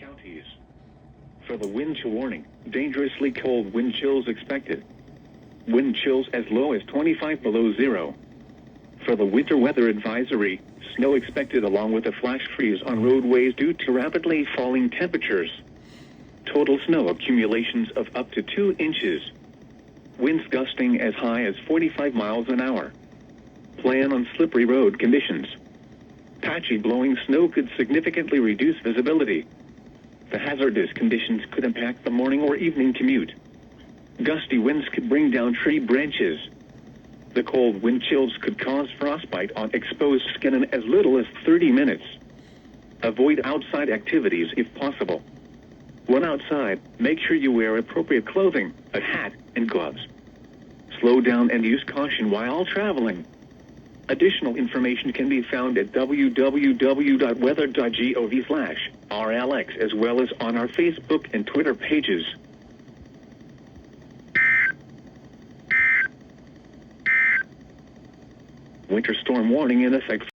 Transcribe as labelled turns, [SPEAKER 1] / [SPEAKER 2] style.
[SPEAKER 1] counties. For the wind chill warning, dangerously cold wind chills expected. Wind chills as low as 25 below zero. For the winter weather advisory, snow expected along with a flash freeze on roadways due to rapidly falling temperatures. Total snow accumulations of up to 2 inches. Winds gusting as high as 45 miles an hour. Plan on slippery road conditions. Patchy blowing snow could significantly reduce visibility. The hazardous conditions could impact the morning or evening commute. Gusty winds could bring down tree branches. The cold wind chills could cause frostbite on exposed skin in as little as 30 minutes. Avoid outside activities if possible. When outside, make sure you wear appropriate clothing, a hat, and gloves. Slow down and use caution while traveling. Additional information can be found at www.weather.gov/RLX as well as on our Facebook and Twitter pages. Winter storm warning in effect.